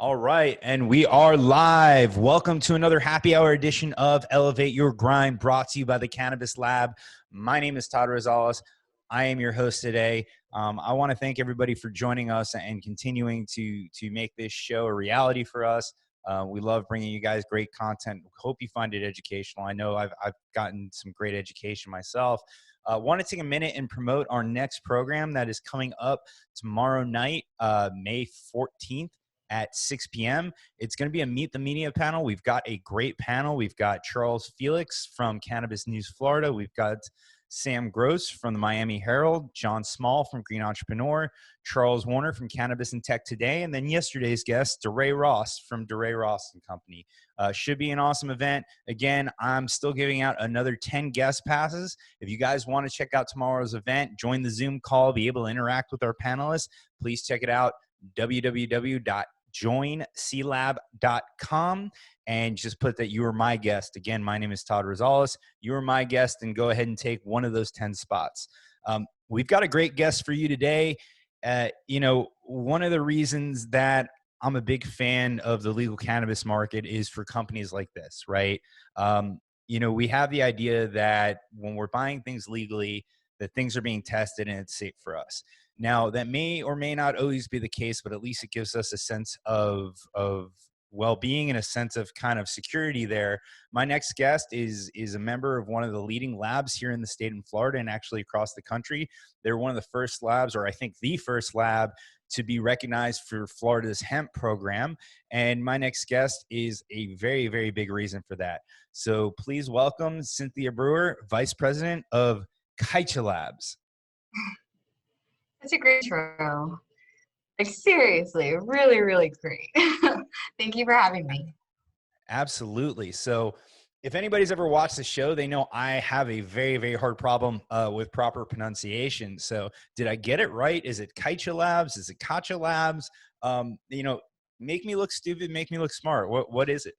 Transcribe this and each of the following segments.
All right, and we are live. Welcome to another happy hour edition of Elevate Your Grind, brought to you by the Cannabis Lab. My name is Todd Rosales. I am your host today. I want to thank everybody for joining us and continuing to make this show a reality for us. We love bringing you guys great content. Hope you find it educational. I know I've gotten some great education myself. Want to take a minute and promote our next program that is coming up tomorrow night, May 14th. At 6 p.m. It's going to be a Meet the Media panel. We've got a great panel. We've got Charles Felix from Cannabis News Florida. We've got Sam Gross from the Miami Herald, John Small from Green Entrepreneur, Charles Warner from Cannabis and Tech Today, and then yesterday's guest, DeRay Ross from DeRay Ross and Company. Should be an awesome event. Again, I'm still giving out another 10 guest passes. If you guys want to check out tomorrow's event, join the Zoom call, be able to interact with our panelists, please check it out, www.joinclab.com, and just put that you are my guest. Again, my name is Todd Rosales. You are my guest, and go ahead and take one of those 10 spots. We've got a great guest for you today. One of the reasons that I'm a big fan of the legal cannabis market is for companies like this, right? We have the idea that when we're buying things legally, that things are being tested and it's safe for us. Now, that may or may not always be the case, but at least it gives us a sense of well-being and a sense of kind of security there. My next guest is a member of one of the leading labs here in the state of Florida and actually across the country. They're one of the first labs, or I think the first lab, to be recognized for Florida's hemp program. And my next guest is a very, very big reason for that. So please welcome Cynthia Brewer, Vice President of Kaycha Labs. That's a great intro. Like, seriously, really, really great. Thank you for having me. Absolutely. So if anybody's ever watched the show, they know I have a very, very hard problem with proper pronunciation. So did I get it right? Is it Kaycha Labs? Is it Kaycha Labs? Make me look stupid, make me look smart. What is it?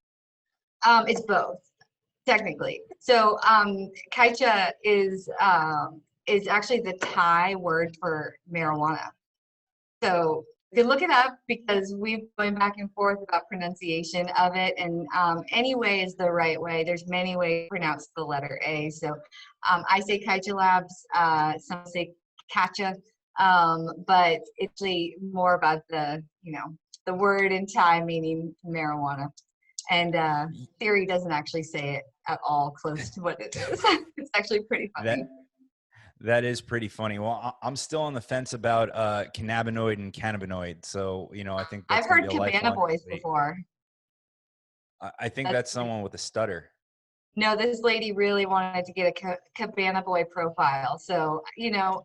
It's both, technically. So Kaycha is actually the Thai word for marijuana. So you can look it up because we've been back and forth about pronunciation of it, and any way is the right way. There's many ways to pronounce the letter A. So I say Kaycha Labs, some say Kaycha, but it's really more about the word in Thai meaning marijuana. And Theory doesn't actually say it at all close to what it is. It's actually pretty funny. That is pretty funny. Well, I'm still on the fence about cannabinoid and cannabinoid. So, I think that's I've heard cabana boys before. I think that's someone with a stutter. No, this lady really wanted to get a cabana boy profile. So, the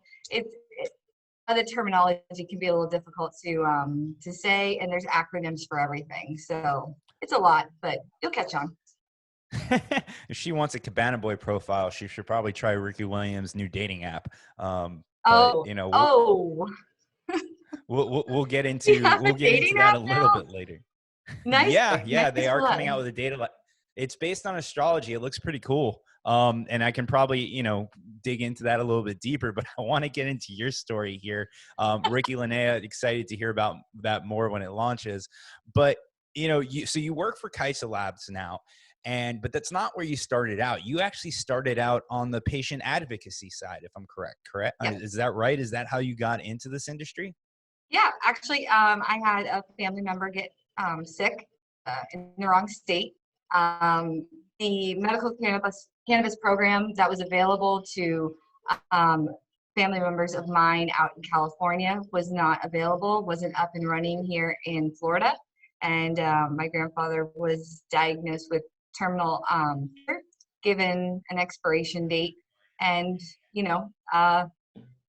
terminology can be a little difficult to say, and there's acronyms for everything. So it's a lot, but you'll catch on. If she wants a cabana boy profile, she should probably try Ricky Williams' new dating app. We'll get into that a little bit later. Nice. Yeah, they are coming out with a data. It's based on astrology. It looks pretty cool. And I can probably, dig into that a little bit deeper, but I want to get into your story here. Ricky Linnea, excited to hear about that more when it launches. But, you work for Kaycha Labs now. But that's not where you started out. You actually started out on the patient advocacy side, if I'm correct? Yeah. Is that right? Is that how you got into this industry? Yeah, actually, I had a family member get sick in the wrong state. The medical cannabis program that was available to family members of mine out in California was not available, wasn't up and running here in Florida. And my grandfather was diagnosed with terminal given an expiration date, and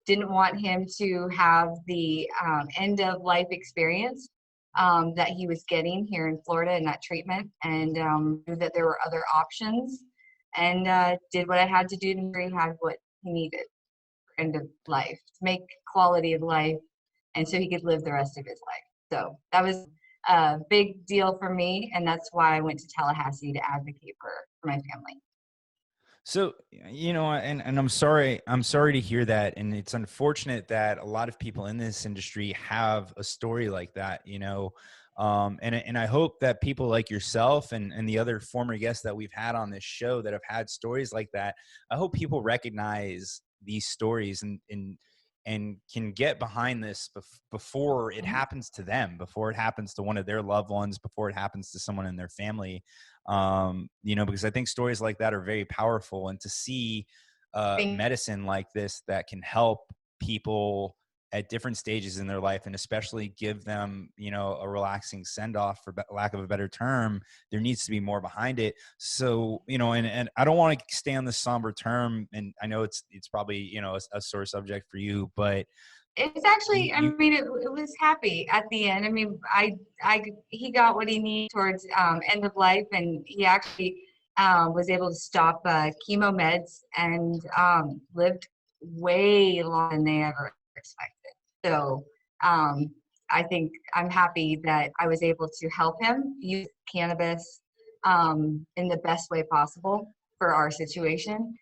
didn't want him to have the end of life experience that he was getting here in Florida in that treatment, and knew that there were other options, and did what I had to do to make sure he had what he needed for end of life, to make quality of life, and so he could live the rest of his life. So that was a big deal for me, and that's why I went to Tallahassee to advocate for my family. So, and I'm sorry to hear that. And it's unfortunate that a lot of people in this industry have a story like that. And I hope that people like yourself and the other former guests that we've had on this show that have had stories like that, I hope people recognize these stories and can get behind this before it happens to them, before it happens to one of their loved ones, before it happens to someone in their family. Because I think stories like that are very powerful, and to see medicine like this that can help people at different stages in their life, and especially give them, a relaxing send off, for lack of a better term, there needs to be more behind it. So, and I don't want to stay on this somber term, and I know it's probably, a sore subject for you, but it's actually, I mean, it was happy at the end. I mean, he got what he needed towards end of life, and he actually was able to stop chemo meds and lived way longer than they ever expected. So I think I'm happy that I was able to help him use cannabis in the best way possible for our situation.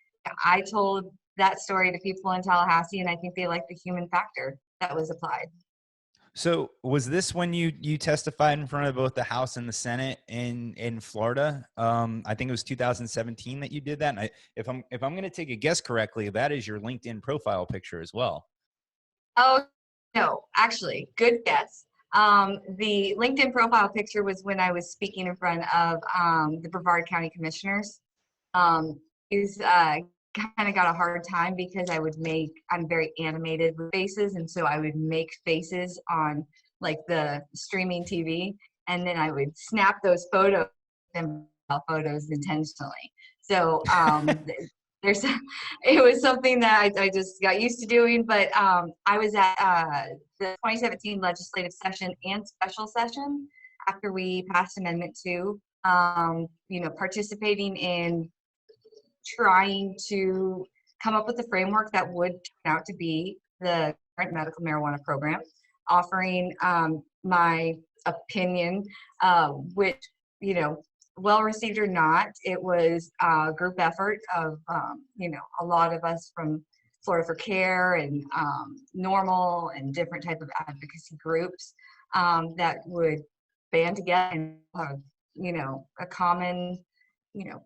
I told that story to people in Tallahassee, and I think they liked the human factor that was applied. So was this when you testified in front of both the House and the Senate in Florida? I think it was 2017 that you did that. And if I'm going to take a guess correctly, that is your LinkedIn profile picture as well. Oh, no, actually, good guess. The LinkedIn profile picture was when I was speaking in front of the Brevard County Commissioners. He's kind of got a hard time because I'm very animated with faces, and so I would make faces on like the streaming TV, and then I would snap those photos and photos intentionally. So it was something that I just got used to doing, but I was at the 2017 legislative session and special session after we passed Amendment 2, participating in trying to come up with a framework that would turn out to be the current medical marijuana program, offering my opinion, which, well received or not, it was a group effort of, a lot of us from Florida for Care and Normal and different type of advocacy groups that would band together and have, a common,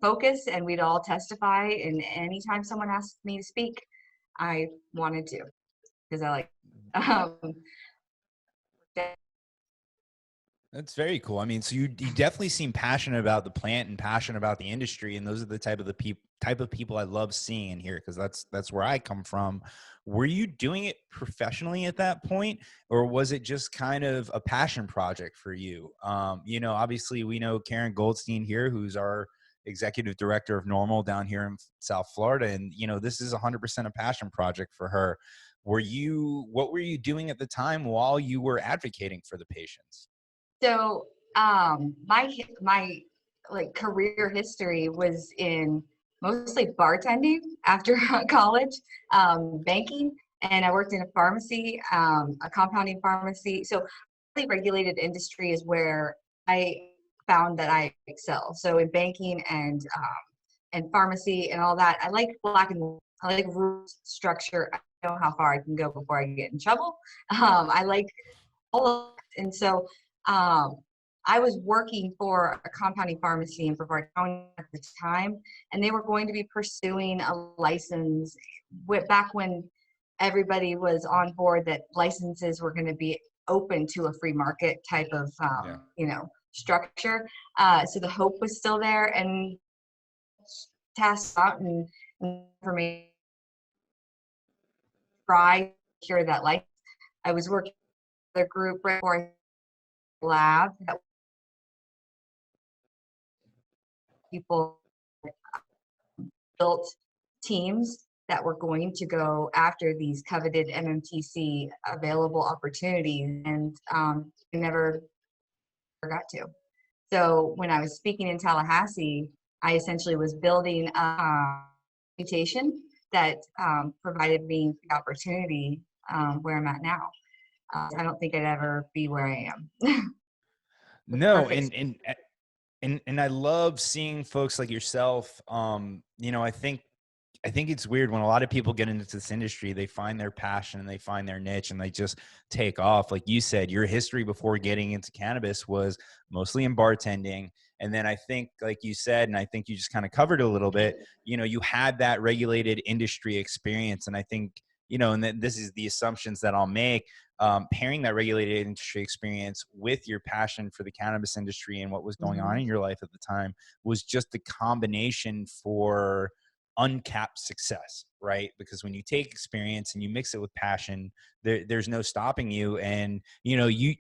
focus, and we'd all testify. And anytime someone asked me to speak, I wanted to, because I like That's very cool. I mean, so you definitely seem passionate about the plant and passionate about the industry, and those are the type of people I love seeing in here, because that's where I come from. Were you doing it professionally at that point, or was it just kind of a passion project for you? Obviously we know Karen Goldstein here, who's our executive director of Normal down here in South Florida, and this is 100% a passion project for her. What were you doing at the time while you were advocating for the patients? So my like career history was in mostly bartending after college, banking, and I worked in a pharmacy, a compounding pharmacy. So highly regulated industry is where I found that I excel. So in banking and pharmacy and all that, I like black and white. I like rules, structure. I know how far I can go before I get in trouble. I like all of it. And so I was working for a compounding pharmacy in Brevard County at the time, and they were going to be pursuing a license back when everybody was on board that licenses were going to be open to a free market type of, structure. So the hope was still there, and tasked out and information try to secure that license. I was working with a group right before lab that people built teams that were going to go after these coveted MMTC available opportunities, and never got to. So when I was speaking in Tallahassee, I essentially was building a reputation that provided me the opportunity where I'm at now. I don't think I'd ever be where I am. No, and I love seeing folks like yourself. I think I think it's weird when a lot of people get into this industry, they find their passion and they find their niche and they just take off. Like you said, your history before getting into cannabis was mostly in bartending. And then I think, like you said, and I think you just kind of covered it a little bit, you know, you had that regulated industry experience. And I think, you know, and this is the assumptions that I'll make, pairing that regulated industry experience with your passion for the cannabis industry and what was going on in your life at the time was just the combination for uncapped success, right? Because when you take experience and you mix it with passion, there's no stopping you. And you know, you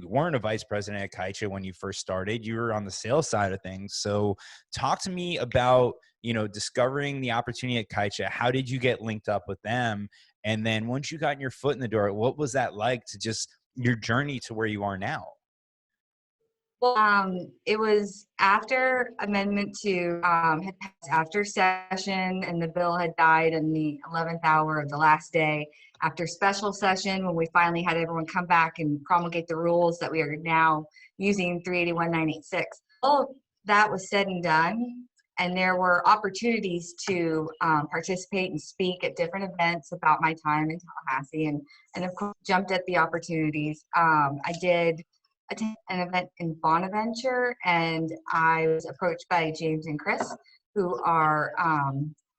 weren't a vice president at Kaycha when you first started. You were on the sales side of things. So talk to me about, you know, discovering the opportunity at Kaycha. How did you get linked up with them? And then once you got your foot in the door, what was that like to just your journey to where you are now? Well, it was after Amendment 2 had passed after session, and the bill had died in the 11th hour of the last day. After special session, when we finally had everyone come back and promulgate the rules that we are now using 381-986. All of that was said and done, and there were opportunities to participate and speak at different events about my time in Tallahassee, and of course jumped at the opportunities. I did attend an event in Bonaventure, and I was approached by James and Chris, who are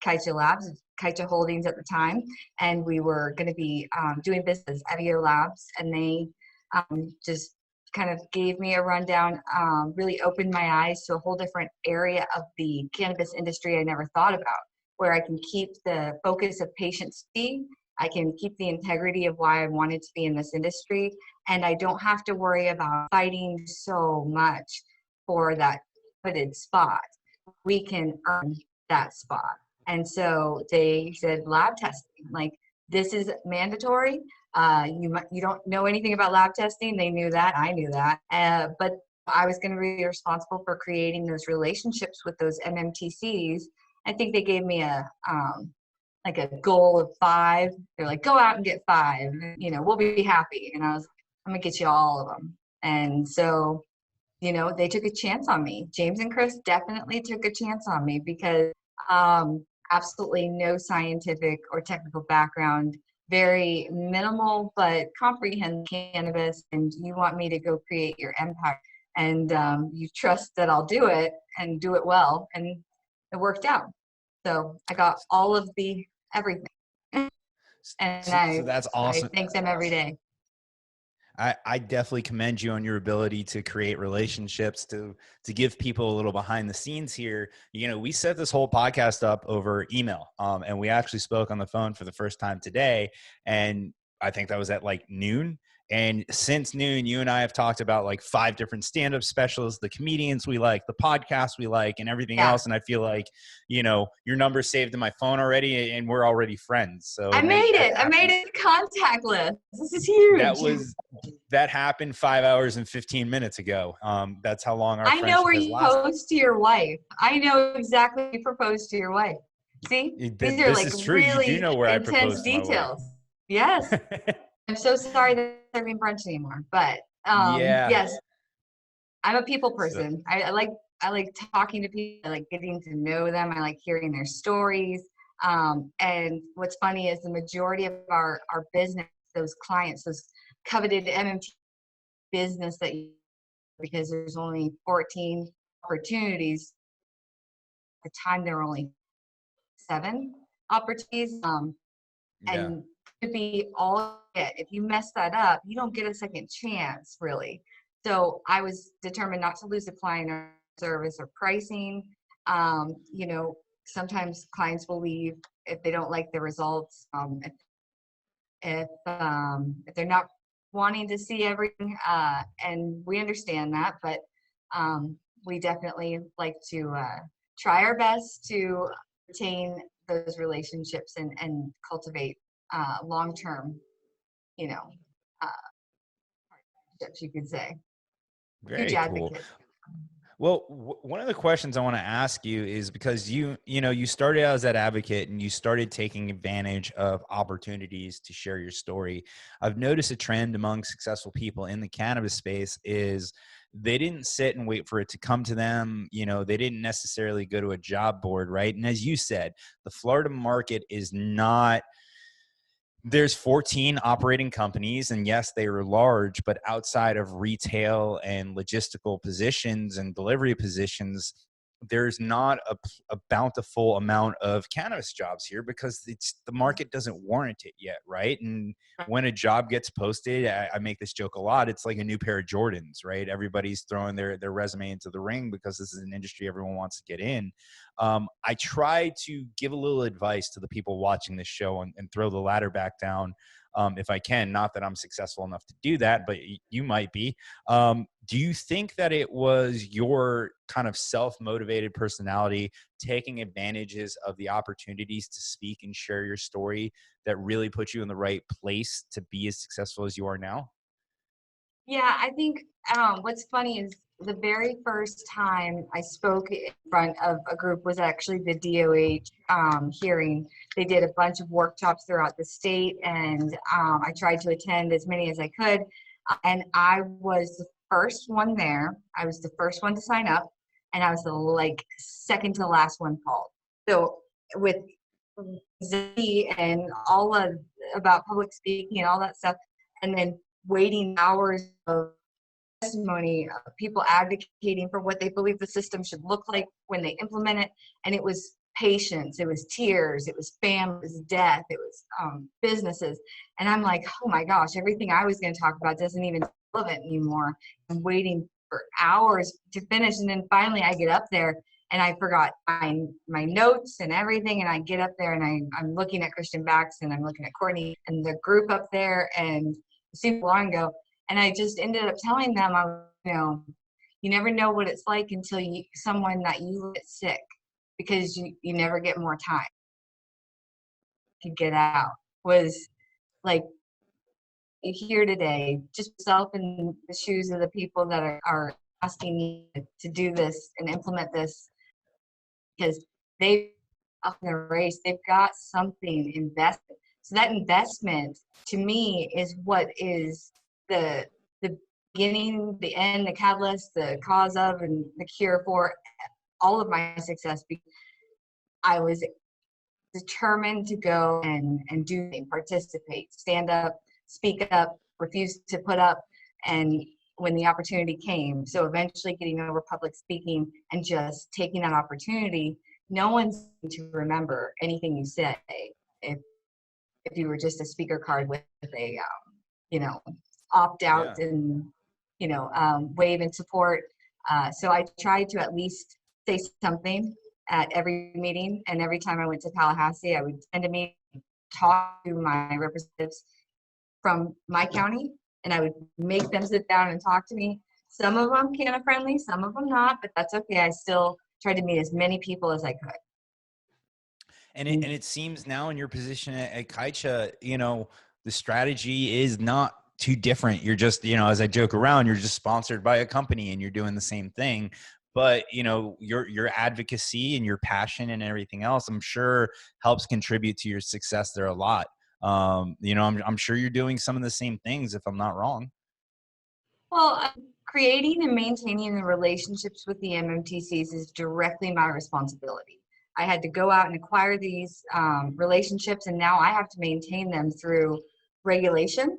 Kaycha Labs, Kaycha Holdings at the time, and we were going to be doing business at Kaycha Labs, and they just kind of gave me a rundown, really opened my eyes to a whole different area of the cannabis industry I never thought about, where I can keep the focus of patient safety, I can keep the integrity of why I wanted to be in this industry, and I don't have to worry about fighting so much for that hooded spot. We can earn that spot. And so they said lab testing, like this is mandatory. You don't know anything about lab testing. They knew that, I knew that, but I was going to be responsible for creating those relationships with those MMTCs. I think they gave me a like a goal of 5. They're like, go out and get 5, you know, we'll be happy. And I was, I'm gonna get you all of them. And so, you know, they took a chance on me. James and Chris definitely took a chance on me because absolutely no scientific or technical background, very minimal but comprehend cannabis, and you want me to go create your empire, and you trust that I'll do it and do it well, and it worked out. So I got all of the everything, and So that's I awesome. thank them every day. I definitely commend you on your ability to create relationships, to give people a little behind the scenes here. You know, we set this whole podcast up over email, and we actually spoke on the phone for the first time today. And I think that was at like noon. And since noon, you and I have talked about like 5 different stand-up specials, the comedians we like, the podcasts we like, and everything Yeah. else. And I feel like, you know, your number's saved in my phone already, and we're already friends. So I made it. I made it contactless. This is huge. That happened 5 hours and 15 minutes ago. That's how long our I know friendship where has you lasted. proposed to your wife. I know exactly you proposed to your wife. See, these are This like is true. You do really know where I intense proposed to my wife. details. Yes. I'm so sorry that I'm serving brunch anymore, but Yeah. yes, I'm a people So, person. I like talking to people. I like getting to know them. I like hearing their stories. And what's funny is the majority of our business, those clients, those coveted MMT business that you, because there's only 14 opportunities. At the time there were only 7 opportunities. yeah. And to be all it. If you mess that up, you don't get a second chance, really. So I was determined not to lose a client or service or pricing. You know, sometimes clients will leave if they don't like the results. If they're not wanting to see everything, and we understand that, but we definitely like to try our best to retain those relationships and cultivate long-term, you know, uh, partnerships, you could say. Huge Very cool. advocate. Well, one of the questions I want to ask you is because you started out as that advocate and you started taking advantage of opportunities to share your story. I've noticed a trend among successful people in the cannabis space is they didn't sit and wait for it to come to them. They didn't necessarily go to a job board, right? And as you said, the Florida market is not, there's 14 operating companies, and yes, they are large, but outside of retail and logistical positions and delivery positions, there's not a bountiful amount of cannabis jobs here because the market doesn't warrant it yet, right? And when a job gets posted, I make this joke a lot, it's like a new pair of Jordans, right? Everybody's throwing their resume into the ring because this is an industry everyone wants to get in. I try to give a little advice to the people watching this show and throw the ladder back down, if I can. Not that I'm successful enough to do that, but you might be. Do you think that it was your kind of self-motivated personality taking advantages of the opportunities to speak and share your story that really put you in the right place to be as successful as you are now? Yeah, I think what's funny is the very first time I spoke in front of a group was actually the DOH hearing. They did a bunch of workshops throughout the state, and I tried to attend as many as I could. And I was the first one there. I was the first one to sign up, and I was the second to last one called. So with Z and all of about public speaking and all that stuff, and then waiting hours of testimony of people advocating for what they believe the system should look like when they implement it. And it was patients, it was tears, it was families, it was death, it was businesses. And I'm like, oh my gosh, everything I was going to talk about doesn't even relevant anymore. I'm waiting for hours to finish. And then finally I get up there and I forgot my notes and everything. And I get up there and I'm looking at Christian Bax and I'm looking at Courtney and the group up there and super long ago. And I just ended up telling them, you never know what it's like until someone that you get sick, because you never get more time to get out. Was like, here today, just yourself in the shoes of the people that are asking me to do this and implement this, because they up in the race, they've got something invested. So that investment to me is what is the beginning, the end, the catalyst, the cause of, and the cure for all of my success. Because I was determined to go and do, participate, stand up, speak up, refuse to put up, and when the opportunity came. So eventually getting over public speaking and just taking that opportunity. No one's going to remember anything you say if you were just a speaker card with a opt out Yeah. and wave and support. So I tried to at least say something at every meeting, and every time I went to Tallahassee, I would attend a meeting, talk to my representatives from my county, and I would make them sit down and talk to me. Some of them canna friendly, some of them not, but that's okay. I still tried to meet as many people as I could. And it seems now in your position at Kaycha, the strategy is not too different. You're just, as I joke around, you're just sponsored by a company and you're doing the same thing. But your advocacy and your passion and everything else, I'm sure, helps contribute to your success there a lot. I'm sure you're doing some of the same things, if I'm not wrong. Well, creating and maintaining the relationships with the MMTCs is directly my responsibility. I had to go out and acquire these relationships, and now I have to maintain them through regulation,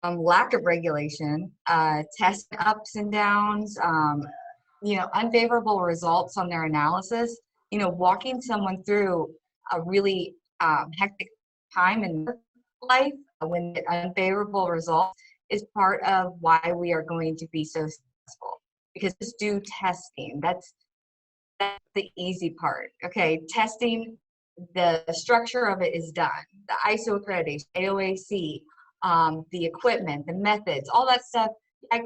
lack of regulation, test ups and downs, unfavorable results on their analysis. Walking someone through a really hectic time in their life when unfavorable results is part of why we are going to be so successful. Because just do testing. That's the easy part. Okay, testing, the structure of it is done. The ISO accreditation, AOAC, the equipment, the methods, all that stuff.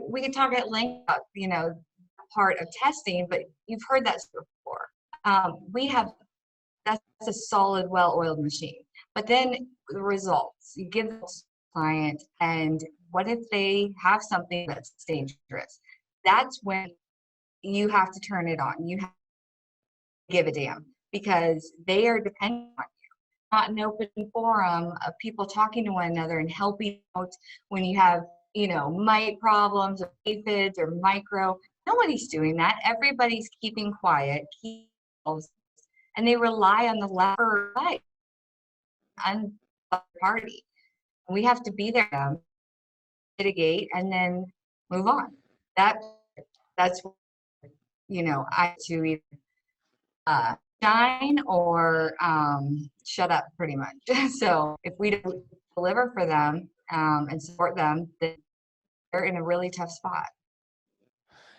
We can talk at length about, part of testing, but you've heard that before. That's a solid, well-oiled machine. But then the results, you give the client, and what if they have something that's dangerous? That's when you have to turn it on. You have to give a damn because they are dependent on you. Not an open forum of people talking to one another and helping out when you have, mite problems or aphids or micro. Nobody's doing that. Everybody's keeping quiet, and they rely on the lab for advice on the party. We have to be there to mitigate and then move on. That's I to either shine or shut up pretty much. So if we don't deliver for them and support them, then they're in a really tough spot.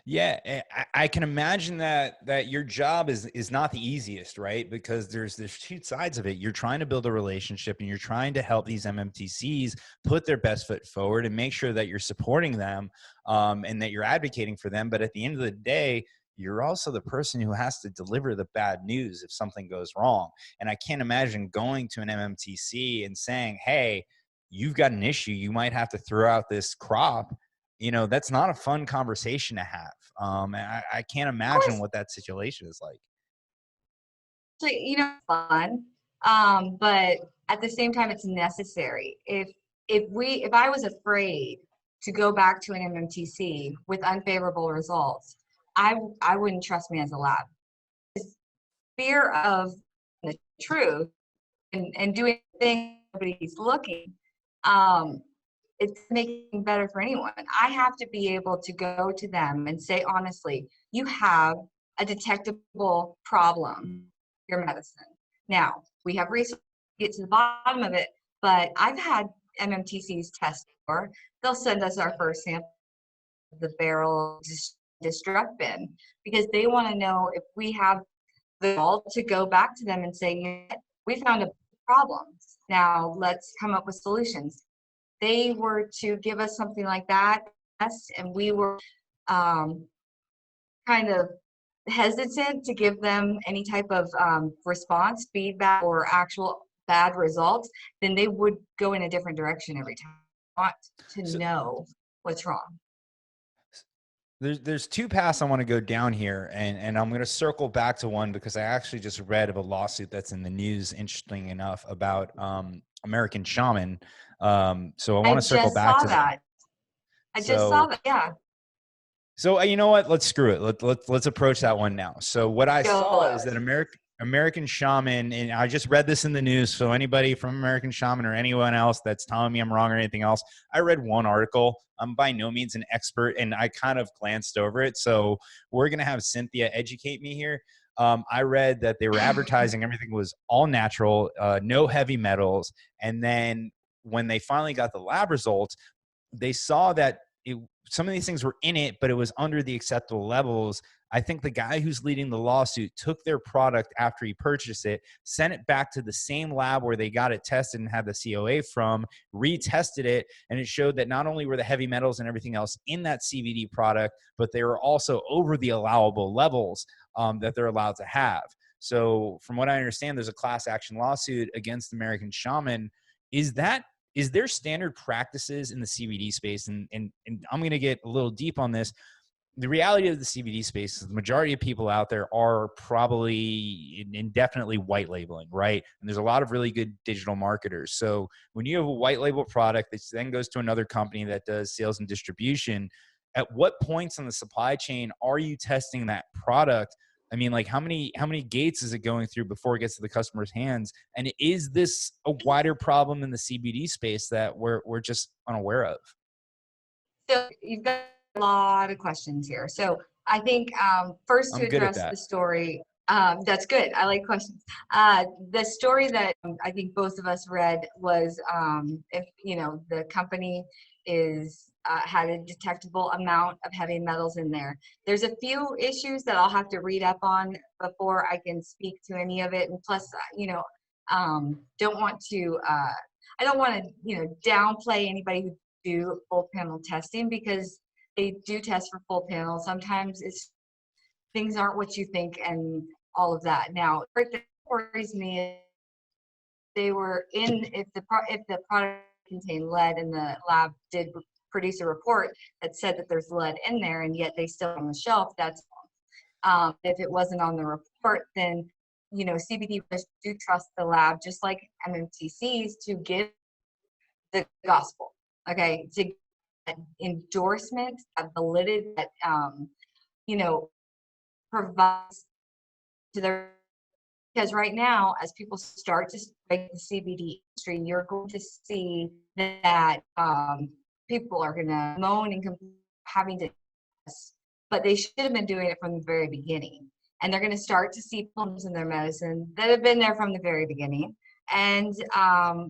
Yeah, I can imagine that your job is not the easiest, right? Because there's two sides of it. You're trying to build a relationship and you're trying to help these MMTCs put their best foot forward and make sure that you're supporting them and that you're advocating for them. But at the end of the day, you're also the person who has to deliver the bad news if something goes wrong. And I can't imagine going to an MMTC and saying, hey, you've got an issue. You might have to throw out this crop. That's not a fun conversation to have. And I can't imagine what that situation is like. So, fun. But at the same time, it's necessary. If I was afraid to go back to an MMTC with unfavorable results, I wouldn't trust me as a lab. Fear of the truth and doing things nobody's looking, it's making better for anyone. I have to be able to go to them and say, honestly, you have a detectable problem, your medicine. Now, we have research to get to the bottom of it, but I've had MMTCs test for. They'll send us our first sample of the barrel destruct bin because they want to know if we have the goal to go back to them and say, we found a problem. Now let's come up with solutions. They were to give us something like that, and we were kind of hesitant to give them any type of response, feedback, or actual bad results, then they would go in a different direction every time. I want to know what's wrong. There's two paths I want to go down here, and I'm going to circle back to one because I actually just read of a lawsuit that's in the news, interesting enough, about American Shaman. So I want to circle back to that. I just saw that. Yeah. So you know what? Let's screw it. Let's approach that one now. So what I saw is that American Shaman, and I just read this in the news. So anybody from American Shaman or anyone else that's telling me I'm wrong or anything else, I read one article. I'm by no means an expert, and I kind of glanced over it. So we're gonna have Cynthia educate me here. I read that they were advertising everything was all natural, no heavy metals, and then when they finally got the lab results, they saw that some of these things were in it, but it was under the acceptable levels. I think the guy who's leading the lawsuit took their product after he purchased it, sent it back to the same lab where they got it tested and had the COA from, retested it, and it showed that not only were the heavy metals and everything else in that CBD product, but they were also over the allowable levels that they're allowed to have. So from what I understand, there's a class action lawsuit against American Shaman. Is there standard practices in the CBD space? And I'm going to get a little deep on this. The reality of the CBD space is the majority of people out there are probably indefinitely white labeling, right? And there's a lot of really good digital marketers. So when you have a white label product that then goes to another company that does sales and distribution, at what points on the supply chain are you testing that product? I mean, like how many gates is it going through before it gets to the customer's hands? And is this a wider problem in the CBD space that we're just unaware of? So you've got a lot of questions here. So I think first to address the story, that's good. I like questions. The story that I think both of us read was if the company had a detectable amount of heavy metals in there. There's a few issues that I'll have to read up on before I can speak to any of it. And plus, don't want to downplay anybody who do full panel testing because they do test for full panel. Sometimes things aren't what you think and all of that. Now, what worries me is they were if the product contained lead and the lab did produce a report that said that there's lead in there and yet they still on the shelf, that's If it wasn't on the report, then, CBD players do trust the lab, just like MMTCs, to give the gospel, okay, to get endorsement, that validity, that, you know, provides to their, because right now, as people start to break the CBD industry, you're going to see that people are going to moan and having to, but they should have been doing it from the very beginning. And they're going to start to see problems in their medicine that have been there from the very beginning. And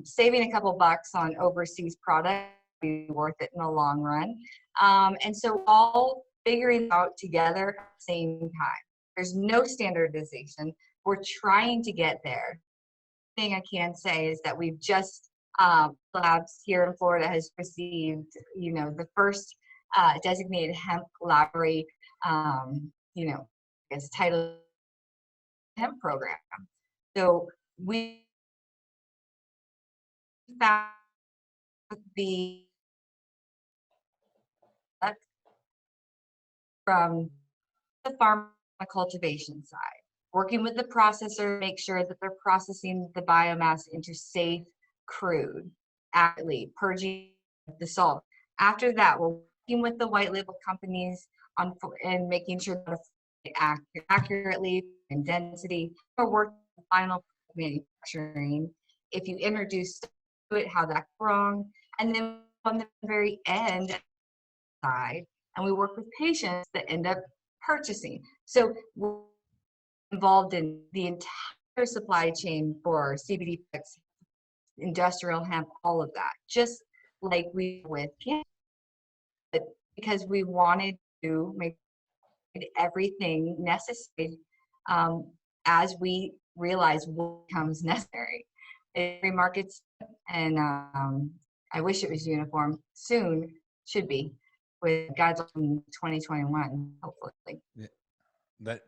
saving a couple bucks on overseas product will be worth it in the long run. And so all figuring out together at the same time. There's no standardization. We're trying to get there. The thing I can say is that we've just labs here in Florida has received, the first designated hemp laboratory, as title hemp program. So we found the from the farm cultivation side, working with the processor, make sure that they're processing the biomass into safe crude, accurately purging the salt. After that, we're working with the white label companies on and making sure that it's accurately and density. We're working on final manufacturing. If you introduce to it, how that's wrong, and then on the very end side, and we work with patients that end up purchasing. So we're involved in the entire supply chain for CBD products, industrial hemp, all of that, just like we with cannabis. But because we wanted to make everything necessary, as we realize what becomes necessary. Every market's, and I wish it was uniform. Soon should be, with guidelines in 2021, hopefully. Yeah.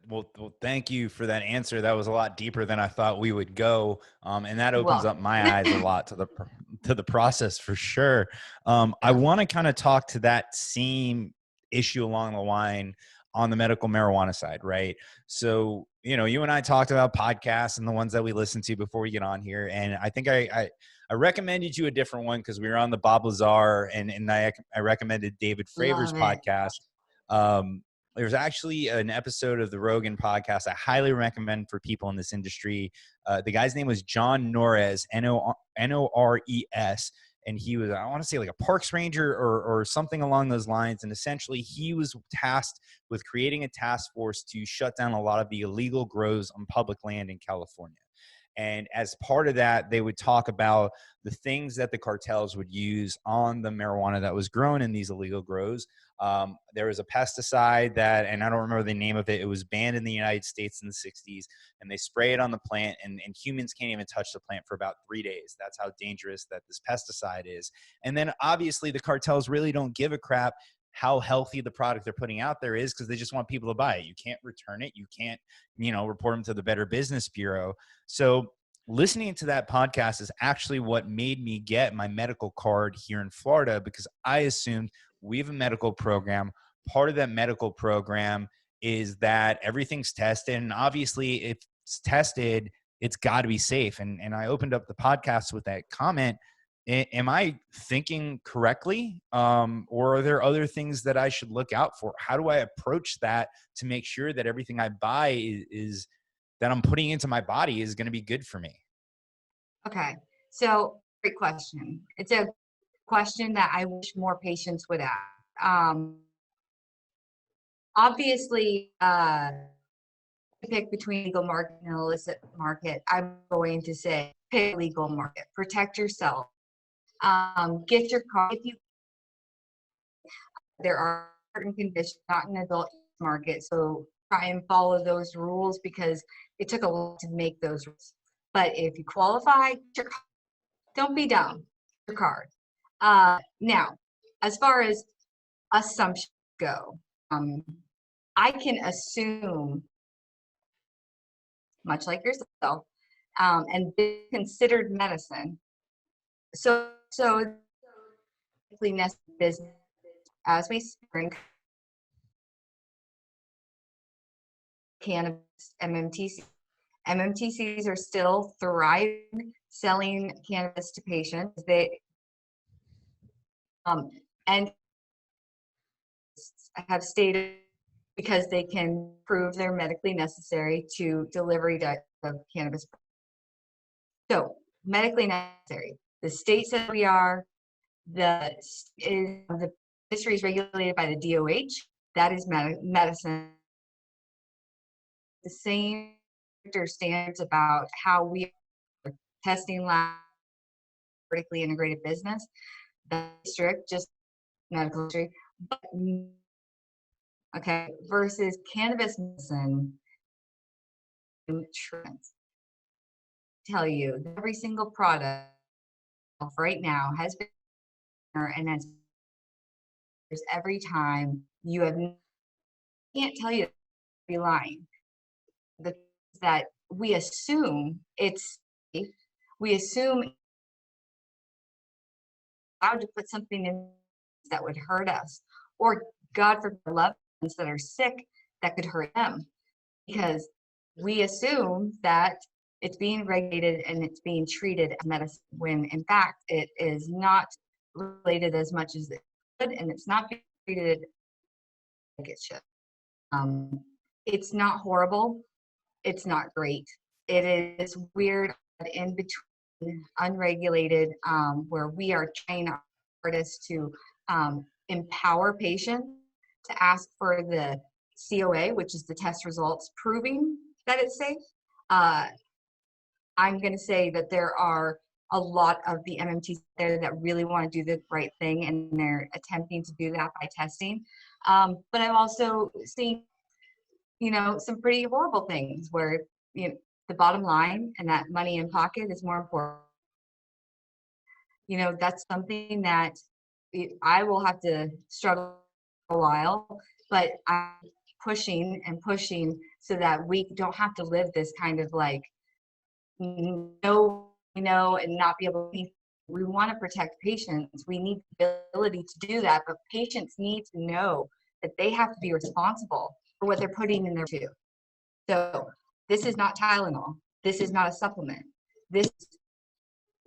Well, thank you for that answer. That was a lot deeper than I thought we would go, and that opens up my eyes a lot to the process for sure. I want to kind of talk to that same issue along the line on the medical marijuana side, right? So, you and I talked about podcasts and the ones that we listen to before we get on here, and I think I recommended you a different one because we were on the Bob Lazar, and I recommended David Fravors podcast. There's actually an episode of the Rogan podcast I highly recommend for people in this industry. The guy's name was John Norris, Nores, and he was, I want to say, like a parks ranger or something along those lines. And essentially, he was tasked with creating a task force to shut down a lot of the illegal grows on public land in California. And as part of that, they would talk about the things that the cartels would use on the marijuana that was grown in these illegal grows. There was a pesticide that, and I don't remember the name of it, it was banned in the United States in the 60s, and they spray it on the plant, and humans can't even touch the plant for about 3 days. That's how dangerous that this pesticide is. And then obviously the cartels really don't give a crap how healthy the product they're putting out there is, because they just want people to buy it. You can't return it. You can't, report them to the Better Business Bureau. So listening to that podcast is actually what made me get my medical card here in Florida, because I assumed we have a medical program. Part of that medical program is that everything's tested. And obviously, if it's tested, it's got to be safe. And I opened up the podcast with that comment. Am I thinking correctly? Or are there other things that I should look out for? How do I approach that to make sure that everything I buy is that I'm putting into my body is going to be good for me? Okay, so great question. It's a question that I wish more patients would ask. Obviously, pick between legal market and illicit market. I'm going to say pick legal market. Protect yourself. Get your card. There are certain conditions, not an adult market, so try and follow those rules, because it took a lot to make those rules. But if you qualify, don't be dumb. Your card. Now, as far as assumptions go, I can assume, much like yourself, and be considered medicine. So business as we spring cannabis MMTC. MMTCs are still thriving, selling cannabis to patients. They and have stated because they can prove they're medically necessary to delivery of cannabis. So medically necessary. The state says we are. The industry is regulated by the DOH. That is medicine. The same standards about how we are testing lab, vertically integrated business. That's strict, just medical industry. But, okay, versus cannabis medicine. Tell you every single product right now has been, and that's every time you have, can't tell you to be lying. That we assume it's safe. We assume allowed to put something in that would hurt us, or God forbid, loved ones that are sick that could hurt them, because we assume that it's being regulated and it's being treated as medicine, when in fact it is not regulated as much as it should, and it's not being treated like it should. It's not horrible. It's not great. It is weird in between, unregulated, where we are trying our hardest to empower patients to ask for the COA, which is the test results proving that it's safe. I'm going to say that there are a lot of the MMTs there that really want to do the right thing, and they're attempting to do that by testing. But I've also seen, some pretty horrible things where, the bottom line and that money in pocket is more important. That's something that I will have to struggle a while, but I'm pushing and pushing so that we don't have to live this kind of like, and not be able to. We want to protect patients. We need the ability to do that, but patients need to know that they have to be responsible for what they're putting in their tube. So this is not Tylenol. This is not a supplement. This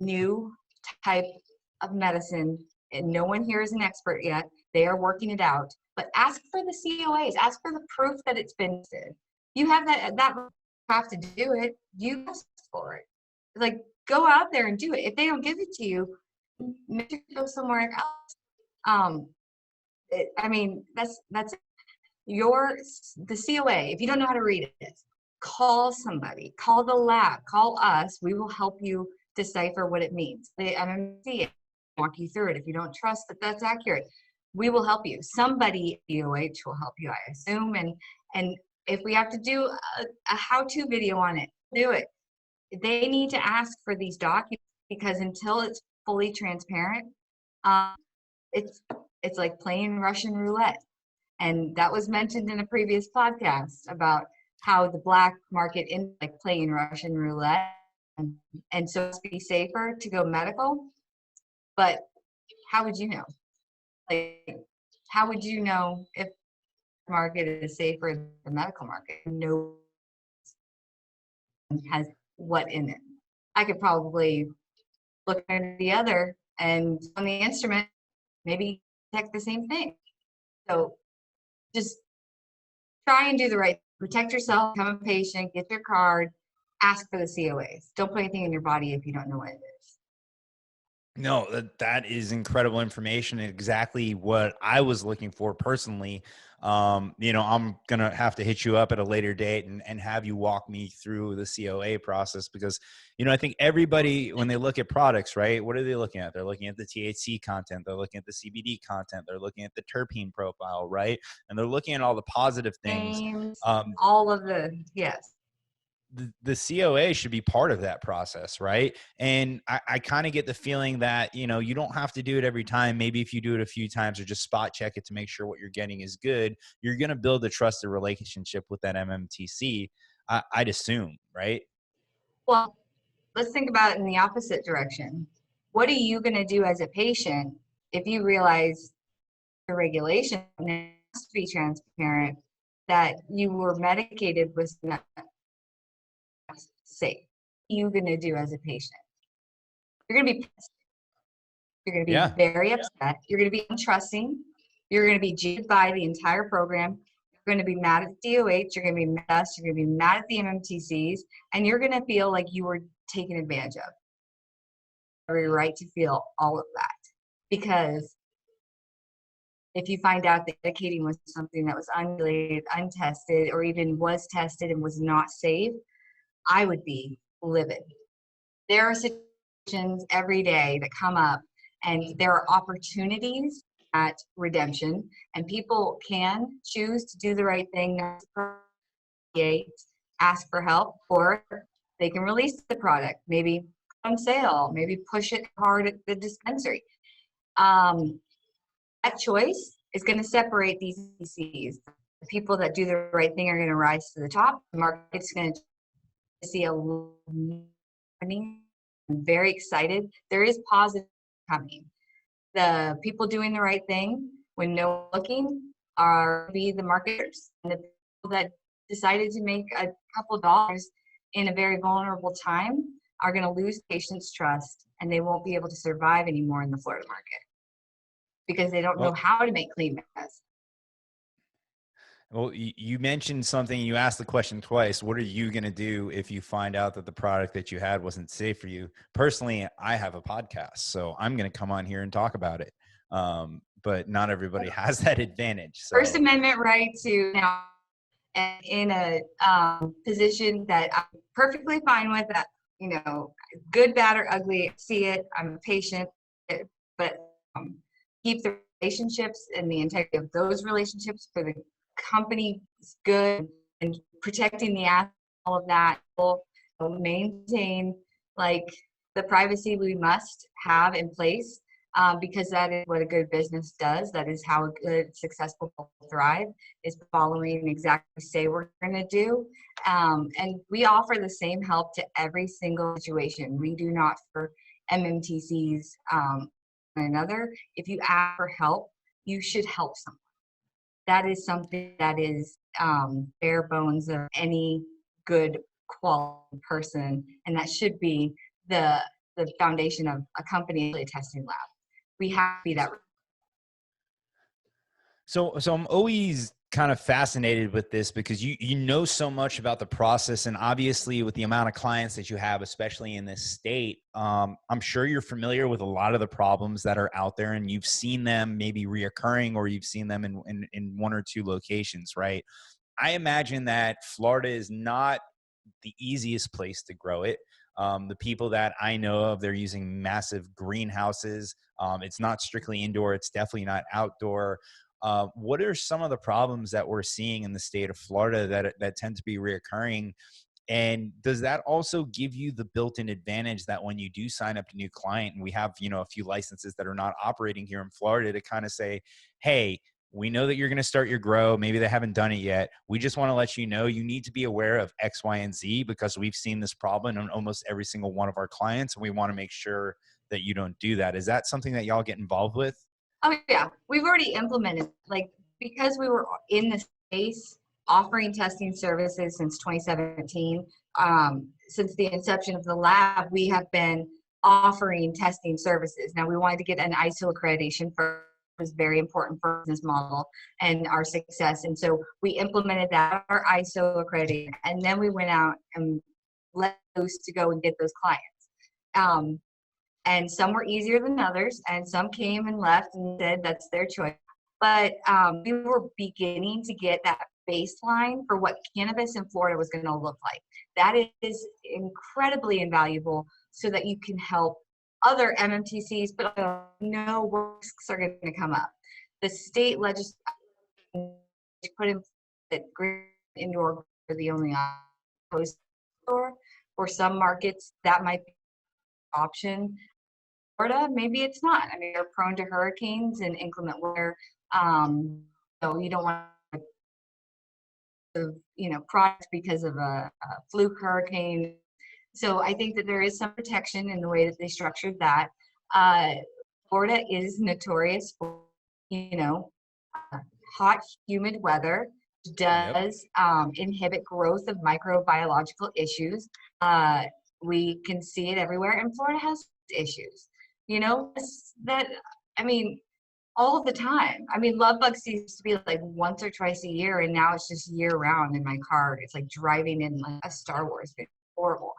new type of medicine, and no one here is an expert yet. They are working it out, but ask for the COAs. Ask for the proof that it's been tested. You have that have to do it. You ask for it. Like, go out there and do it. If they don't give it to you, make sure you go somewhere else. That's the COA. If you don't know how to read it, call somebody, call the lab, call us. We will help you decipher what it means. The MMC walk you through it. If you don't trust that that's accurate, we will help you. Somebody at DOH will help you, I assume. And if we have to do a how-to video on it, do it. They need to ask for these documents, because until it's fully transparent, it's like playing Russian roulette. And that was mentioned in a previous podcast about how the black market is like playing Russian roulette, and so it's be safer to go medical. But how would you know? Like, how would you know if the market is safer than the medical market? No one has what in it. I could probably look at the other and on the instrument, maybe detect the same thing. So just try and do the right, protect yourself, become a patient, get your card, ask for the COAs. Don't put anything in your body if you don't know what it is. No, that is incredible information. Exactly what I was looking for personally. I'm going to have to hit you up at a later date and have you walk me through the COA process, because, I think everybody, when they look at products, right, what are they looking at? They're looking at the THC content. They're looking at the CBD content. They're looking at the terpene profile, right? And they're looking at all the positive things. All of yes. The COA should be part of that process, right? And I kind of get the feeling that, you don't have to do it every time. Maybe if you do it a few times or just spot check it to make sure what you're getting is good, you're going to build a trusted relationship with that MMTC, I'd assume, right? Well, let's think about it in the opposite direction. What are you going to do as a patient if you realize the regulation has to be transparent, that you were medicated was not safe. What are you going to do as a patient? You're going to be pissed. You're going to be Yeah. very upset. You're going to be untrusting. You're going to be jaded by the entire program. You're going to be mad at DOH. You're going to be mad at us. You're going to be mad at the MMTCs. And you're going to feel like you were taken advantage of. Every right to feel all of that. Because if you find out that medicating was something that was unrelated, untested, or even was tested and was not safe, I would be livid. There are situations every day that come up, and there are opportunities at redemption, and people can choose to do the right thing, ask for help, or they can release the product, maybe on sale, maybe push it hard at the dispensary. That choice is going to separate these ECs. The people that do the right thing are going to rise to the top. The market's going to see a happening. I'm very excited. There is positive coming. The people doing the right thing when no looking are be the marketers, and the people that decided to make a couple dollars in a very vulnerable time are going to lose patients' trust, and they won't be able to survive anymore in the Florida market because they don't know how to make clean meds. Well, you mentioned something, you asked the question twice. What are you going to do if you find out that the product that you had wasn't safe for you? Personally, I have a podcast, so I'm going to come on here and talk about it. But not everybody has that advantage. So. First Amendment right to now in a position that I'm perfectly fine with, that, you know, good, bad, or ugly, see it, I'm a patient, but keep the relationships and the integrity of those relationships for the company good, and protecting the asset, all of that. We'll maintain like the privacy we must have in place, because that is what a good business does. That is how a good, successful will thrive, is following exactly say we're going to do. And we offer the same help to every single situation. We do not for MMTCs another. If you ask for help, you should help someone. That is something that is bare bones of any good quality person, and that should be the foundation of a company, a testing lab. We have to be that. So I'm always kind of fascinated with this because you know so much about the process, and obviously with the amount of clients that you have, especially in this state, I'm sure you're familiar with a lot of the problems that are out there, and you've seen them maybe reoccurring, or you've seen them in one or two locations, right? I imagine that Florida is not the easiest place to grow it. The people that I know of, they're using massive greenhouses. It's not strictly indoor. It's definitely not outdoor. What are some of the problems that we're seeing in the state of Florida that tend to be reoccurring? And does that also give you the built-in advantage that when you do sign up a new client, and we have, you know, a few licenses that are not operating here in Florida, to kind of say, hey, we know that you're going to start your grow. Maybe they haven't done it yet. We just want to let you know you need to be aware of X, Y, and Z, because we've seen this problem in almost every single one of our clients, and we want to make sure that you don't do that. Is that something that y'all get involved with? Oh yeah, we've already implemented, like, because we were in the space offering testing services since 2017. Since the inception of the lab, we have been offering testing services. Now, we wanted to get an ISO accreditation first. Was very important for our business model and our success, and so we implemented that, our ISO accreditation, and then we went out and let loose to go and get those clients. And some were easier than others, and some came and left and said that's their choice. But we were beginning to get that baseline for what cannabis in Florida was going to look like. That is incredibly invaluable, so that you can help other MMTCs, but no risks are going to come up. The state legislature put in that indoor are the only option. For some markets, that might be an option. Florida, maybe it's not. I mean, they're prone to hurricanes and inclement weather. So you don't want to, products because of a fluke hurricane. So I think that there is some protection in the way that they structured that. Florida is notorious for, hot, humid weather, Yep. does inhibit growth of microbiological issues. We can see it everywhere, and Florida has issues. That I mean, all the time. I mean, love bug used to be like once or twice a year, and now it's just year round in my car. It's like driving in like a Star Wars. It's horrible.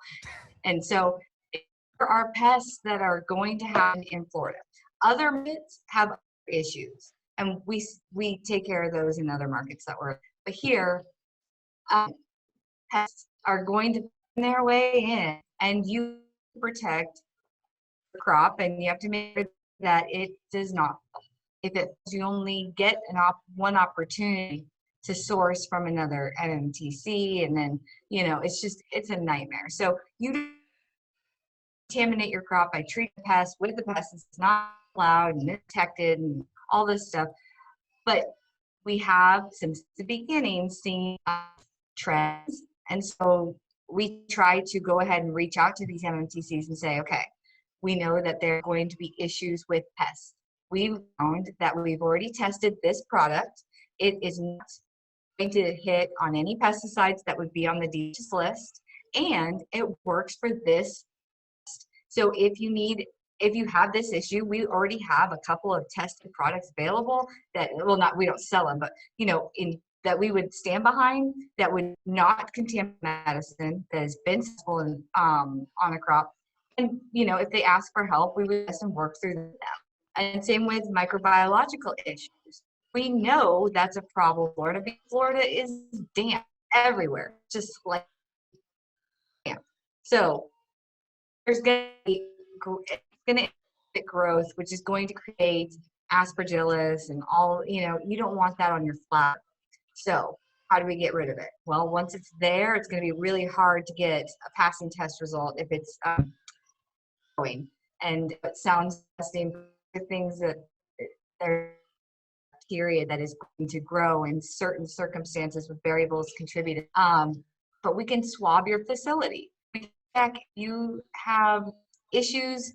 And so there are pests that are going to happen in Florida. Other markets have issues, and we take care of those in other markets that we're. But here, pests are going to find their way in, and you protect the crop, and you have to make sure that it does not. If you only get one opportunity to source from another MMTC, and then it's a nightmare. So you contaminate your crop by treating the pest with the pest. It's not allowed and detected and all this stuff. But we have, since the beginning, seen trends. And so we try to go ahead and reach out to these MMTCs and say, okay, we know that there are going to be issues with pests. We've found that we've already tested this product. It is not going to hit on any pesticides that would be on the DHS list, and it works for this. So if you have this issue, we already have a couple of tested products available that, we don't sell them, but that we would stand behind, that would not contaminate medicine, that has been successful on a crop. And if they ask for help, we would test and work through them. And same with microbiological issues. We know that's a problem in Florida because Florida is damp everywhere, just like damp. So there's going to be growth, which is going to create aspergillus and all, you don't want that on your flower. So how do we get rid of it? Well, once it's there, it's going to be really hard to get a passing test result if it's growing. And it sounds interesting, things that there's bacteria that is going to grow in certain circumstances with variables contributed. But we can swab your facility. You have issues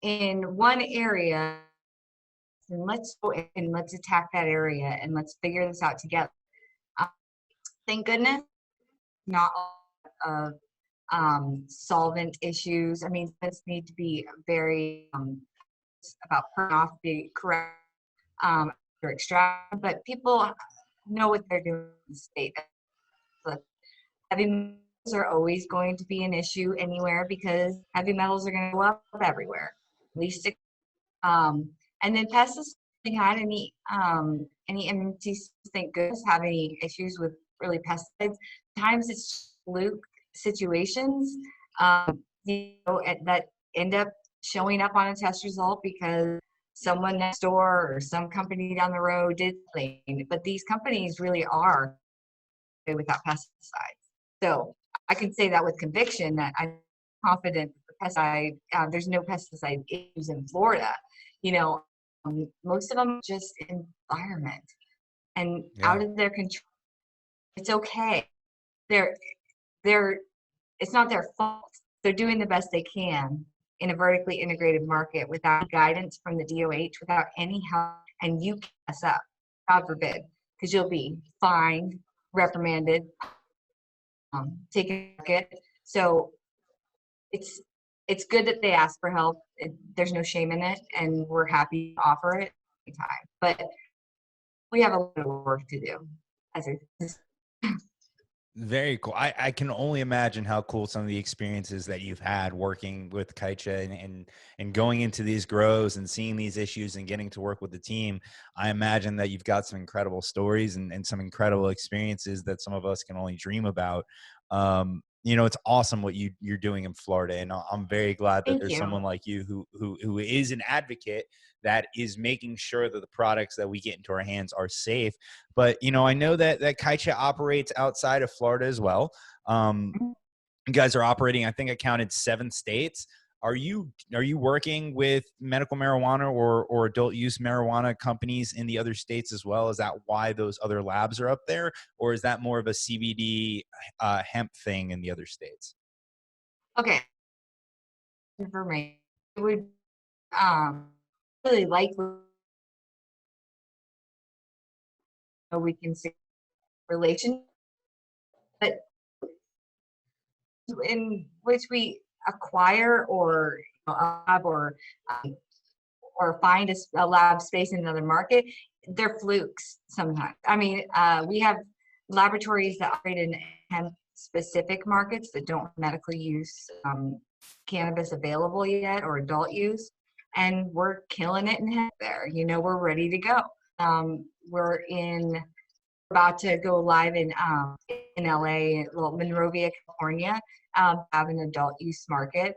in one area, and let's go and let's attack that area and let's figure this out together. Thank goodness, not all of solvent issues. I mean, this need to be very about putting off the correct extract, but people know what they're doing in the state. Heavy metals are always going to be an issue anywhere because heavy metals are going to go up everywhere. At least, and then pesticides. Had any MMTs, thank goodness, have any issues with really pesticides. Sometimes it's fluke situations that end up showing up on a test result because someone next door or some company down the road did something. But these companies really are without pesticides. So I can say that with conviction that I'm confident that the pesticide, there's no pesticide issues in Florida. Most of them just environment and out of their control. It's okay. It's not their fault. They're doing the best they can in a vertically integrated market without guidance from the DOH, without any help, and you mess up, God forbid, because you'll be fined, reprimanded, taken it. So it's good that they ask for help. There's no shame in it, and we're happy to offer it anytime. But we have a lot of work to do as a Very cool. I can only imagine how cool some of the experiences that you've had working with Kaycha and going into these grows and seeing these issues and getting to work with the team. I imagine that you've got some incredible stories and some incredible experiences that some of us can only dream about. It's awesome what you're doing in Florida, and I'm very glad that Thank there's you. someone like you who is an advocate that is making sure that the products that we get into our hands are safe. But I know that Kaycha operates outside of Florida as well. You guys are operating, I think I counted 7 states. Are you working with medical marijuana or adult use marijuana companies in the other states as well? Is that why those other labs are up there, or is that more of a CBD hemp thing in the other states? Okay. Information. It would really likely we can see relationship, but in which we acquire or a lab or find a lab space in another market, they're flukes sometimes. I mean, we have laboratories that operate in hemp specific markets that don't have medical use cannabis available yet or adult use, and we're killing it in hemp there. You know, we're ready to go. We're about to go live in LA, well, Monrovia, California, have an adult use market.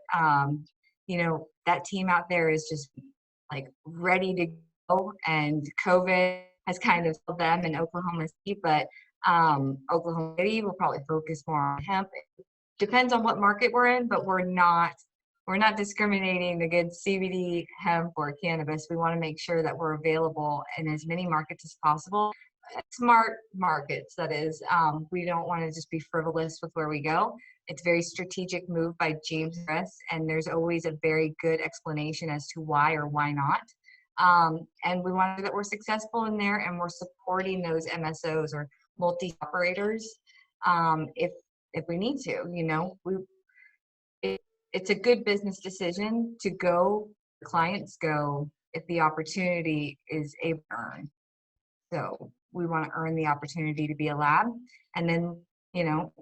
You know, that team out there is just like ready to go, and COVID has kind of killed them in Oklahoma City, but Oklahoma City will probably focus more on hemp. Depends on what market we're in, but we're not discriminating against CBD, hemp, or cannabis. We want to make sure that we're available in as many markets as possible. Smart markets, that is. We don't want to just be frivolous with where we go. It's a very strategic move by James Harris, and there's always a very good explanation as to why or why not. And we want to that we're successful in there, and we're supporting those MSOs or multi-operators if we need to. You know, it's a good business decision to go. Clients go if the opportunity is able to earn. So we want to earn the opportunity to be a lab, and then, you know,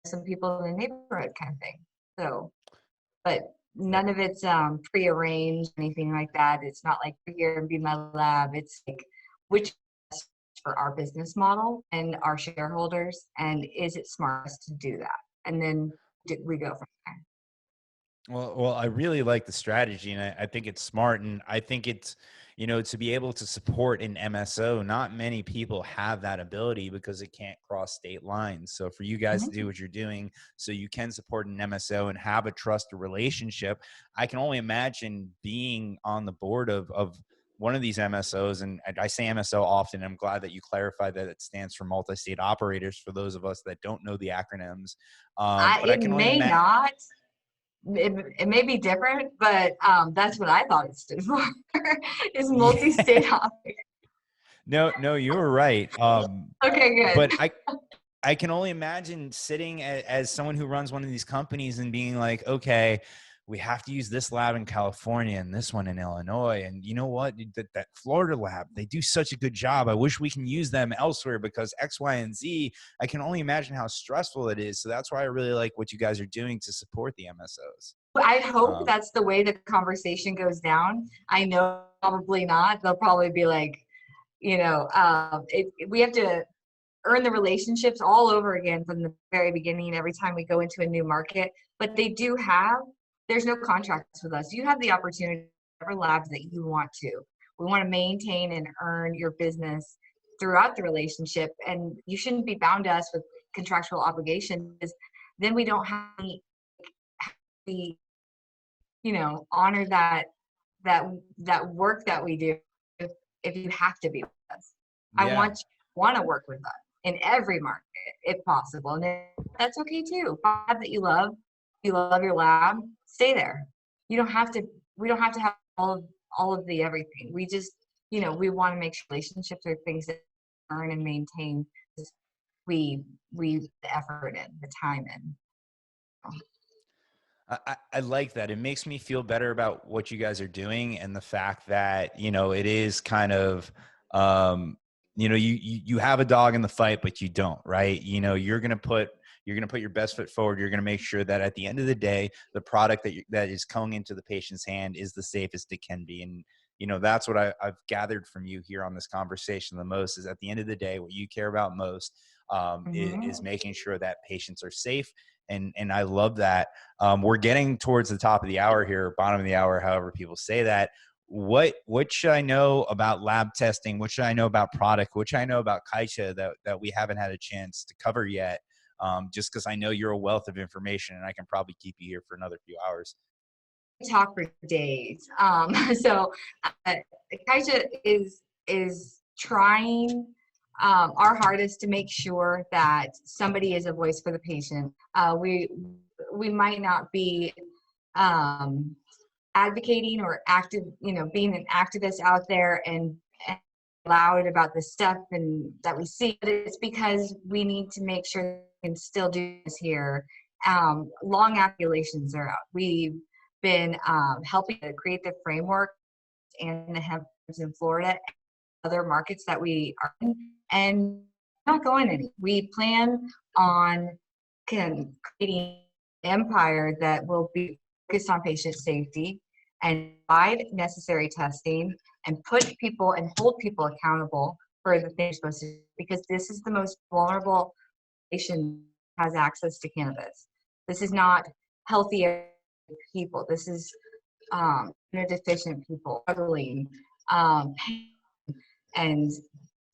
some people in the neighborhood kind of thing. So, but none of it's prearranged, anything like that. It's not like here and be my lab. It's like which is best for our business model and our shareholders, and is it smart to do that? And then we go from there. Well, I really like the strategy, and I think it's smart, and I think it's, you know, to be able to support an MSO. Not many people have that ability because it can't cross state lines. So for you guys to do what you're doing, so you can support an MSO and have a trusted relationship, I can only imagine being on the board of one of these MSOs. And I say MSO often. I'm glad that you clarified that it stands for multi-state operators for those of us that don't know the acronyms. But I It can only may imagine. not. It may be different, but that's what I thought it stood for. Is multi-state operator. No, you were right. Okay, good. But I can only imagine sitting as someone who runs one of these companies and being like, okay, we have to use this lab in California and this one in Illinois. And you know what? That Florida lab, they do such a good job. I wish we can use them elsewhere because X, Y, and Z. I can only imagine how stressful it is. So that's why I really like what you guys are doing to support the MSOs. I hope that's the way the conversation goes down. I know probably not. They'll probably be like, you know, we have to earn the relationships all over again from the very beginning every time we go into a new market. But there's no contracts with us. You have the opportunity to whatever labs that you want to. We want to maintain and earn your business throughout the relationship, and you shouldn't be bound to us with contractual obligations. Then we don't have the, you know, honor that work that we do if you have to be with us. I want to work with us in every market if possible, and that's okay too. Lab that you love your lab, stay there. We don't have to have all of the everything. We just, you know, we want to make sure relationships are things that earn and maintain. We the effort in, the time in. I like that. It makes me feel better about what you guys are doing, and the fact that, you know, it is kind of, you know, you have a dog in the fight, but you don't, right? You know, you're going to put your best foot forward. You're going to make sure that at the end of the day, the product that is coming into the patient's hand is the safest it can be. And, you know, that's what I've gathered from you here on this conversation the most, is at the end of the day, what you care about most is making sure that patients are safe. And I love that. We're getting towards the top of the hour here, bottom of the hour, however people say that. What should I know about lab testing? What should I know about product? What should I know about Kaycha that we haven't had a chance to cover yet? Just because I know you're a wealth of information, and I can probably keep you here for another few hours. Talk for days. So Kaycha is trying our hardest to make sure that somebody is a voice for the patient. We might not be advocating or active, you know, being an activist out there and loud about the stuff and that we see, but it's because we need to make sure we can still do this here. Long after regulations are out. We've been helping to create the framework and the hemp in Florida and other markets that we are in, and not going any. We plan on creating an empire that will be focused on patient safety and provide necessary testing and put people and hold people accountable for the things they're supposed to do, because this is the most vulnerable patient has access to cannabis. This is not healthy people. This is immunodeficient people, struggling, pain, and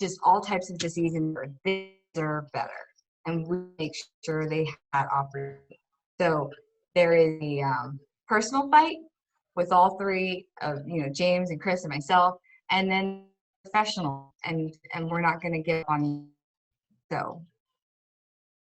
just all types of diseases. They deserve better, and we make sure they have that opportunity. So there is a personal fight with all three of James and Chris and myself, and then professional, and we're not going to give on you. So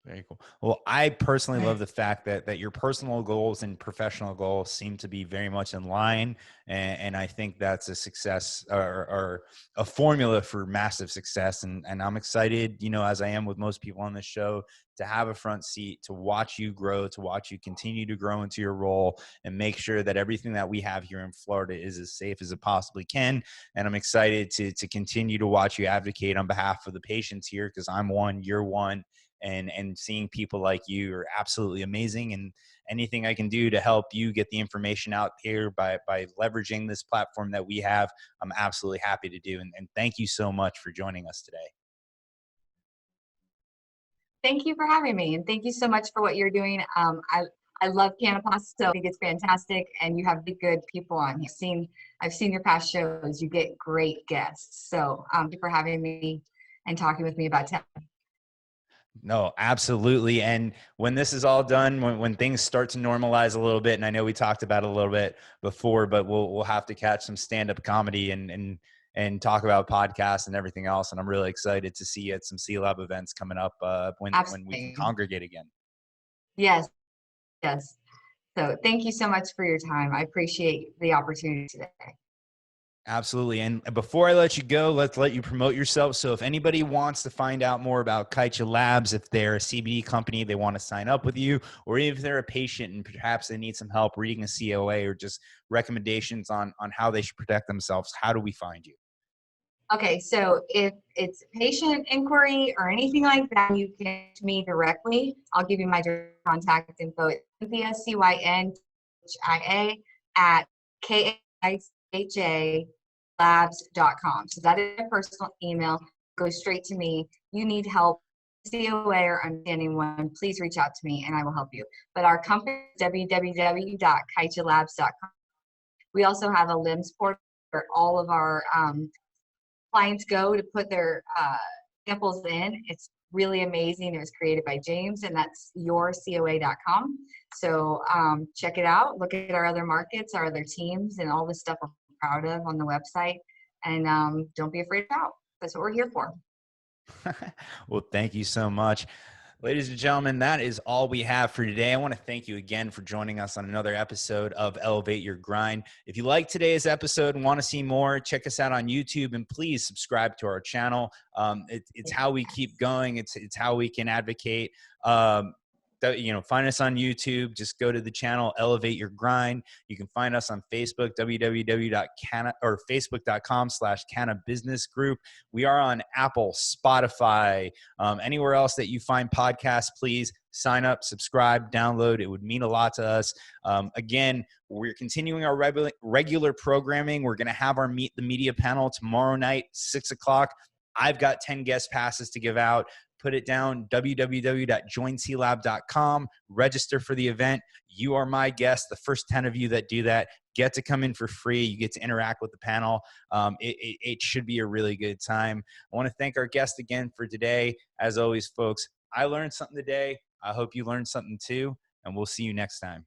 Very cool. Well, I personally love the fact that your personal goals and professional goals seem to be very much in line. And I think that's a success or a formula for massive success. And I'm excited, as I am with most people on this show, to have a front seat, to watch you grow, to watch you continue to grow into your role and make sure that everything that we have here in Florida is as safe as it possibly can. And I'm excited to continue to watch you advocate on behalf of the patients here, because I'm one, you're one. And seeing people like you are absolutely amazing. And anything I can do to help you get the information out here by leveraging this platform that we have, I'm absolutely happy to do. And thank you so much for joining us today. Thank you for having me, and thank you so much for what you're doing. I love Cannabis, so I think it's fantastic, and you have the good people on. I've seen your past shows. You get great guests. So thank you for having me and talking with me about tech. No, absolutely. And when this is all done, when things start to normalize a little bit, and I know we talked about it a little bit before, but we'll have to catch some stand-up comedy and talk about podcasts and everything else. And I'm really excited to see you at some C-Lab events coming up when we can congregate again. Yes. Yes. So thank you so much for your time. I appreciate the opportunity today. Absolutely. And before I let you go, let's let you promote yourself. So if anybody wants to find out more about Kaycha Labs, if they're a CBD company, they want to sign up with you, or even if they're a patient and perhaps they need some help reading a COA or just recommendations on how they should protect themselves, how do we find you? Okay, so if it's patient inquiry or anything like that, you can get to me directly. I'll give you my direct contact info. It's Cynthia, CYNTHIA, at Kaycha Labs.com. So that is my personal email. Go straight to me. You need help, COA or understanding one, please reach out to me and I will help you. But our company is www.kaychalabs.com. We also have a LIMS portal where all of our clients go to put their samples in. It's really amazing. It was created by James, and that's yourcoa.com. So check it out. Look at our other markets, our other teams, and all the stuff we're proud of on the website. And don't be afraid to out. That's what we're here for. Well, thank you so much. Ladies and gentlemen, that is all we have for today. I want to thank you again for joining us on another episode of Elevate Your Grind. If you like today's episode and want to see more, check us out on YouTube, and please subscribe to our channel. It's how we keep going. It's how we can advocate. Find us on YouTube. Just go to the channel Elevate Your Grind. You can find us on Facebook, facebook.com/Canna Group. We are on Apple, Spotify, anywhere else that you find podcasts. Please sign up, subscribe, download. It would mean a lot to us. Again, we're continuing our regular programming. We're going to have our Meet the Media panel tomorrow night, 6 o'clock. I've got 10 guest passes to give out. Put it down, www.joinclab.com. Register for the event. You are my guest. The first 10 of you that do that get to come in for free. You get to interact with the panel. It should be a really good time. I want to thank our guest again for today. As always, folks, I learned something today. I hope you learned something too, and we'll see you next time.